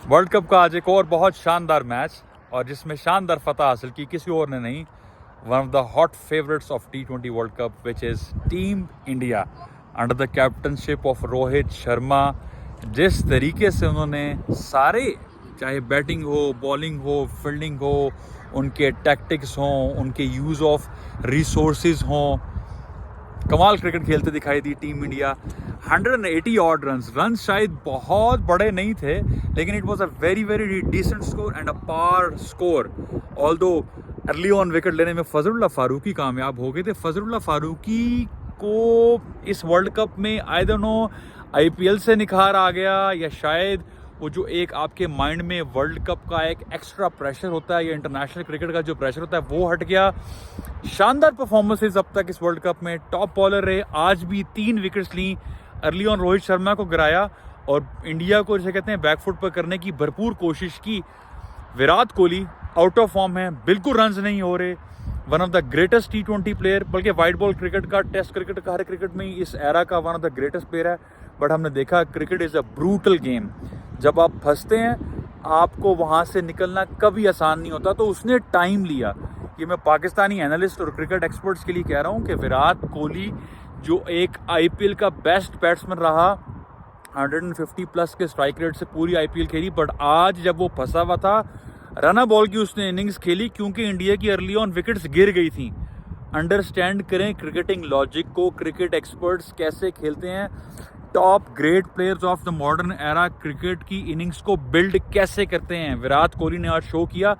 World cup का आज एक और बहुत शानदार मैच और जिसमें शानदार फतह हासिल की किसी और ने नहीं, one of the hot favourites of T20 world cup which is team India under the captaincy of Rohit Sharma. जिस तरीके से उन्होंने सारे, चाहे बैटिंग हो, बॉलिंग हो, फील्डिंग हो, उनके टैक्टिक्स हों, उनके यूज़ ऑफ रिसोर्सेज हों, कमाल क्रिकेट खेलते दिखाई दी टीम इंडिया। 180 ऑड रन शायद बहुत बड़े नहीं थे, लेकिन it was a very very decent score and a par score. Although early on wicket लेने में फजरुल्लाह फारूकी कामयाब हो गए थे। फजरुल्लाह फारूकी को इस वर्ल्ड कप में आई डोंट नो IPL से निखार आ गया या शायद वो जो एक आपके माइंड में वर्ल्ड कप का एक एक्स्ट्रा प्रेशर होता है या इंटरनेशनल क्रिकेट का जो प्रेशर होता है वो हट गया। शानदार परफॉर्मेंसेज अब तक इस वर्ल्ड कप में, टॉप बॉलर रहे, आज भी 3 विकेट्स ली। अर्ली ऑन रोहित शर्मा को गिराया और इंडिया को जैसे कहते हैं बैकफुट पर करने की भरपूर कोशिश की। Virat Kohli out of form है, बिल्कुल रन्स नहीं हो रहे। One of the greatest T20 player, बल्कि वाइट बॉल क्रिकेट का, टेस्ट क्रिकेट का, हर क्रिकेट में इस एरा का one of the greatest player है। बट हमने देखा cricket is a brutal game. जब आप फंसते हैं आपको वहाँ से निकलना कभी आसान नहीं होता। तो उसने टाइम लिया। ये मैं पाकिस्तानी एनालिस्ट और क्रिकेट एक्सपर्ट्स के लिए कह रहा हूँ कि विराट कोहली जो एक IPL का बेस्ट बैट्समैन रहा, 150 प्लस के स्ट्राइक रेट से पूरी IPL खेली, बट आज जब वो फंसा हुआ था, रना बॉल की उसने इनिंग्स खेली क्योंकि इंडिया की अर्ली ऑन विकेट्स गिर गई थी। अंडरस्टैंड करें क्रिकेटिंग लॉजिक को, क्रिकेट एक्सपर्ट्स कैसे खेलते हैं, top great players of the modern era cricket की इनिंग्स को बिल्ड कैसे करते हैं। विराट कोहली ने आज शो किया।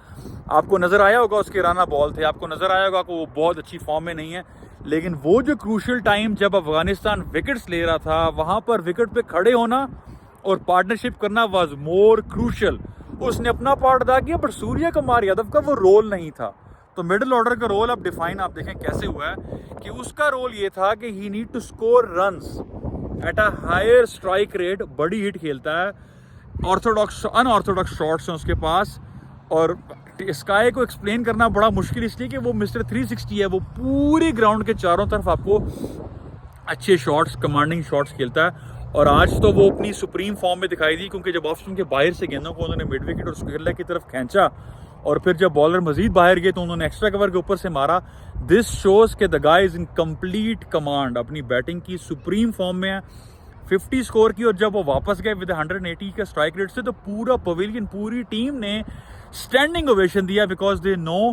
आपको नज़र आया होगा उसके रना बॉल थे, आपको नज़र आया होगा कि वो बहुत अच्छी फॉर्म में नहीं है, लेकिन वो जो क्रूशियल टाइम जब अफगानिस्तान विकेट्स ले रहा था, वहाँ पर विकेट पे खड़े होना और पार्टनरशिप करना वाज मोर क्रूशियल। उसने अपना पार्ट अदा किया, बट सूर्य कुमार यादव का वो रोल नहीं था। तो मिडिल ऑर्डर का रोल अब डिफाइन आप देखें कैसे हुआ है कि उसका रोल ये था कि he need to score runs at a higher strike rate. बड़ी हिट खेलता है, ऑर्थोडॉक्स अनऑर्थोडॉक्स शॉट्स हैं उसके पास, और स्काई को एक्सप्लेन करना बड़ा मुश्किल इसलिए कि वो मिस्टर 360 है। वो पूरे ग्राउंड के चारों तरफ आपको अच्छे शॉट्स, कमांडिंग शॉट्स खेलता है। और आज तो वो अपनी सुप्रीम फॉर्म में दिखाई दी, क्योंकि जब ऑफ स्पिन के बाहर से गेंदों को उन्होंने मिड विकेट और स्क्वेयर की तरफ खींचा और फिर जब बॉलर मजीद बाहर गए तो उन्होंने एक्स्ट्रा कवर के ऊपर से मारा। दिस शोज के the guy is in complete command, अपनी बैटिंग की सुप्रीम फॉर्म में है। 50 स्कोर की और जब वो वापस गए विद 180 का स्ट्राइक रेट से, तो पूरा पवेलियन, पूरी टीम ने स्टैंडिंग ओवेशन दिया, बिकॉज दे नो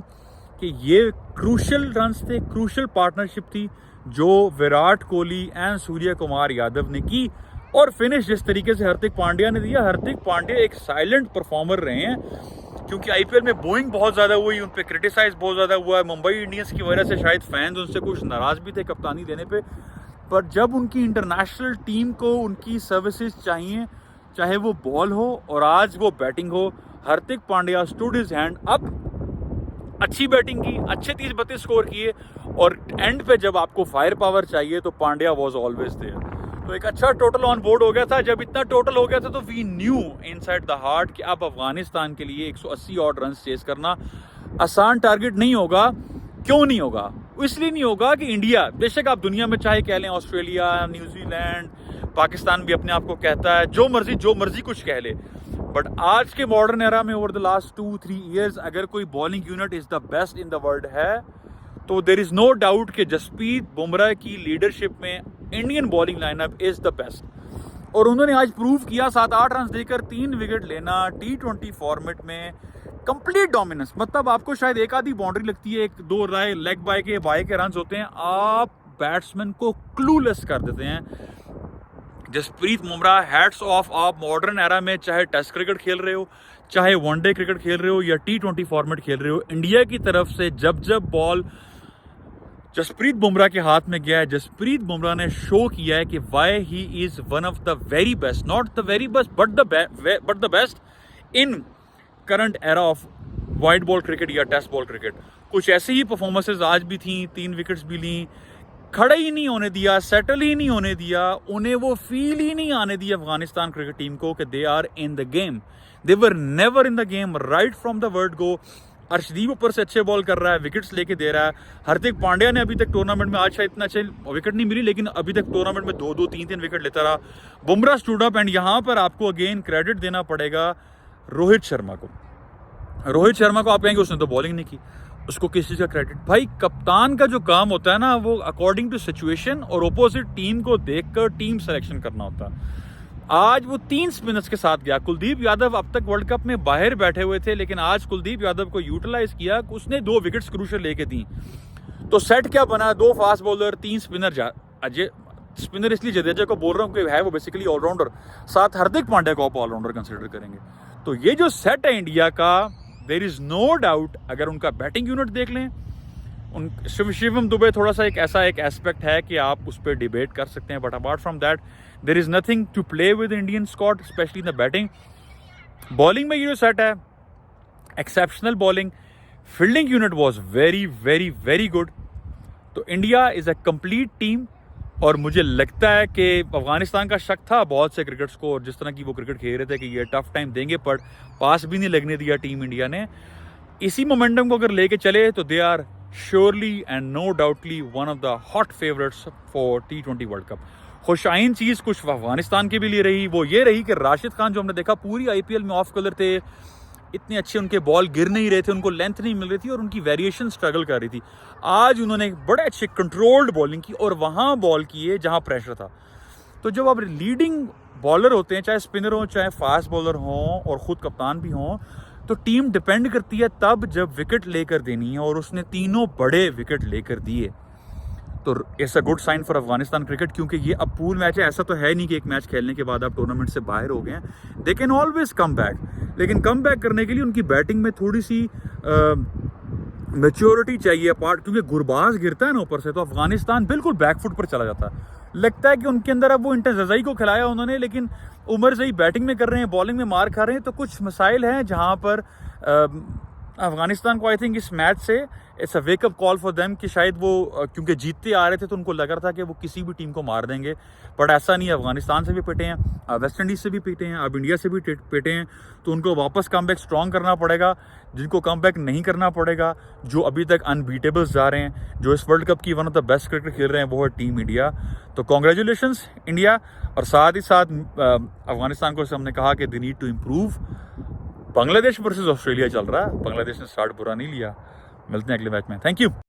कि ये क्रूशियल रन्स थे, क्रूशियल पार्टनरशिप थी जो विराट कोहली एंड सूर्य कुमार यादव ने की। और फिनिश जिस तरीके से हार्दिक पांड्या ने दिया, हार्दिक पांड्या एक साइलेंट परफॉर्मर रहे हैं, क्योंकि IPL में बोइंग बहुत ज़्यादा हुई, उन पर क्रिटिसाइज बहुत ज़्यादा हुआ है। मुंबई इंडियंस की वजह से शायद फैंस उनसे कुछ नाराज़ भी थे कप्तानी देने पे, पर जब उनकी इंटरनेशनल टीम को उनकी सर्विसेज चाहिए, चाहे वो बॉल हो और आज वो बैटिंग हो, Hardik Pandya stood his hand up. अच्छी बैटिंग की, अच्छे 30-32 स्कोर किए, और एंड पे जब आपको फायर पावर चाहिए तो पांड्या वॉज ऑलवेज देयर। तो एक अच्छा टोटल ऑन बोर्ड हो गया था। जब इतना टोटल हो गया था तो we knew inside the heart कि अब अफगानिस्तान के लिए 180 ऑड रन चेस करना आसान टारगेट नहीं होगा। क्यों नहीं होगा? इसलिए नहीं होगा कि इंडिया, बेशक आप दुनिया में चाहे कह लें, ऑस्ट्रेलिया, न्यूजीलैंड, पाकिस्तान भी अपने आप को कहता है, जो मर्जी कुछ कह ले, बट आज के मॉडर्न एरा में ओवर द लास्ट 2-3 ईयर्स अगर कोई bowling unit is the best in the world है तो देर इज नो डाउट कि जसप्रीत बुमराह की लीडरशिप में Indian bowling lineup is the best. और उन्होंने आज प्रूव किया, 7-8 रन देकर 3 विकेट लेना T20 फॉर्मेट में, कंप्लीट डोमिनेंस। मतलब आपको शायद एक आधी बाउंड्री लगती है, 1-2 राय लेग बाय के रन होते हैं, आप बैट्समैन को क्लूलेस कर देते हैं। Jasprit Bumrah, hats off. आप मॉडर्न एरा में चाहे टेस्ट क्रिकेट खेल रहे हो, चाहे वनडे क्रिकेट खेल रहे हो या T20 फॉर्मेट खेल रहे हो, इंडिया की तरफ से जब बॉल जसप्रीत बुमराह के हाथ में गया है, जसप्रीत बुमराह ने शो किया है कि why he is one of the very best, not the very best but the best in current era of white ball cricket या टेस्ट बॉल क्रिकेट। कुछ ऐसी ही परफॉर्मेंसेज आज भी थी, 3 विकेट्स भी ली, खड़े ही नहीं होने दिया, सेटल ही नहीं होने दिया, उन्हें वो फील ही नहीं आने दिया अफगानिस्तान क्रिकेट टीम को कि they are in the game. They were never in the game right from the word go. Arshdeep ऊपर से अच्छे बॉल कर रहा है, विकेट्स लेके दे रहा है। हार्दिक पांड्या ने अभी तक टूर्नामेंट में, आज शायद इतना अच्छे विकेट नहीं मिली, लेकिन अभी तक टूर्नामेंट में 2-2, 3-3 विकेट लेता रहा। बुमराह स्टूड अप, एंड यहाँ पर आपको अगेन क्रेडिट देना पड़ेगा रोहित शर्मा को। रोहित शर्मा को आप कहेंगे उसने तो बॉलिंग नहीं की, उसको किस चीज़ का क्रेडिट? भाई कप्तान का जो काम होता है ना, वो अकॉर्डिंग टू सिचुएशन और ओपोजिट टीम को देखकर टीम सिलेक्शन करना होता है। आज वो 3 स्पिनर्स के साथ गया। कुलदीप यादव अब तक वर्ल्ड कप में बाहर बैठे हुए थे, लेकिन आज कुलदीप यादव को यूटिलाइज किया, उसने 2 विकेट्स क्रूशियल लेके दी। तो सेट क्या बना? 2 fast bowler, 3 spinner. Ajay spinner इसलिए जडेजा को बोल रहा हूँ कि है वो बेसिकली ऑलराउंडर, साथ हार्दिक पांड्या को आप ऑलराउंडर कंसिडर करेंगे। तो ये जो सेट है इंडिया का, देयर इज नो डाउट, अगर उनका बैटिंग यूनिट देख लें, शिवम दुबे थोड़ा सा एक ऐसा एक एस्पेक्ट है कि आप उस पर डिबेट कर सकते हैं, but apart from that there is nothing to play with Indian squad, specially in the batting. Bowling में ये जो सेट है, exceptional bowling, fielding unit was very very very good. तो India is a complete team, और मुझे लगता है कि अफगानिस्तान का शक था बहुत से क्रिकेटर्स को, और जिस तरह की वो क्रिकेट खेल रहे थे कि ये टफ टाइम देंगे, पर पास भी नहीं लगने दिया टीम इंडिया ने। इसी मोमेंटम को अगर लेके चले तो they are surely and no doubtly one of the hot favourites for T20 world cup. खुशाइन चीज़ कुछ अफगानिस्तान के भी लिए रही, वो ये रही कि राशिद खान जो हमने देखा पूरी IPL में ऑफ कलर थे, इतने अच्छे उनके बॉल गिर नहीं रहे थे, उनको लेंथ नहीं मिल रही थी और उनकी वेरिएशन स्ट्रगल कर रही थी। आज उन्होंने बड़े अच्छे कंट्रोल्ड बॉलिंग की और वहाँ बॉल किए जहाँ प्रेशर था। तो जब आप लीडिंग बॉलर होते हैं, चाहे स्पिनर हो चाहे फास्ट बॉलर हों और ख़ुद कप्तान भी हों, तो टीम डिपेंड करती है तब जब विकेट लेकर देनी है, और उसने 3 बड़े विकेट लेकर दिए। तो it's a good sign for Afghanistan cricket, क्योंकि ये अब पूल मैच है, ऐसा तो है नहीं कि एक मैच खेलने के बाद आप टूर्नामेंट से बाहर हो गए हैं। They can always come back, लेकिन कम बैक करने के लिए उनकी बैटिंग में थोड़ी सी मैच्योरिटी चाहिए पार्ट, क्योंकि गुरबाज गिरता है ना ऊपर से, तो अफगानिस्तान बिल्कुल बैकफुट पर चला जाता है। लगता है कि उनके अंदर अब वो इंटरजाई को खिलाया उन्होंने, लेकिन उमर जई बैटिंग में कर रहे हैं, बॉलिंग में मार खा रहे हैं। तो कुछ मसाइल हैं जहाँ पर अफगानिस्तान को आई थिंक इस मैच से it's a wake up call for them कि शायद वो क्योंकि जीतते आ रहे थे तो उनको लग रहा था कि वो किसी भी टीम को मार देंगे, बट ऐसा नहीं है। अफगानिस्तान से भी पिटे हैं, वेस्ट इंडीज़ से भी पिटे हैं, अब इंडिया से भी पिटे हैं, तो उनको वापस कमबैक स्ट्रॉन्ग करना पड़ेगा। जिनको कमबैक नहीं करना पड़ेगा, जो अभी तक अनबीटेबल्स जा रहे हैं, जो इस वर्ल्ड कप की one of the best cricket खेल रहे हैं, वो है टीम इंडिया। तो कॉन्ग्रेचुलेशंस इंडिया, और साथ ही साथ अफगानिस्तान को हमने कहा कि they need to improve. Bangladesh versus Australia चल रहा है, बांग्लादेश ने स्टार्ट बुरा नहीं लिया। मिलते हैं अगले मैच में, थैंक यू।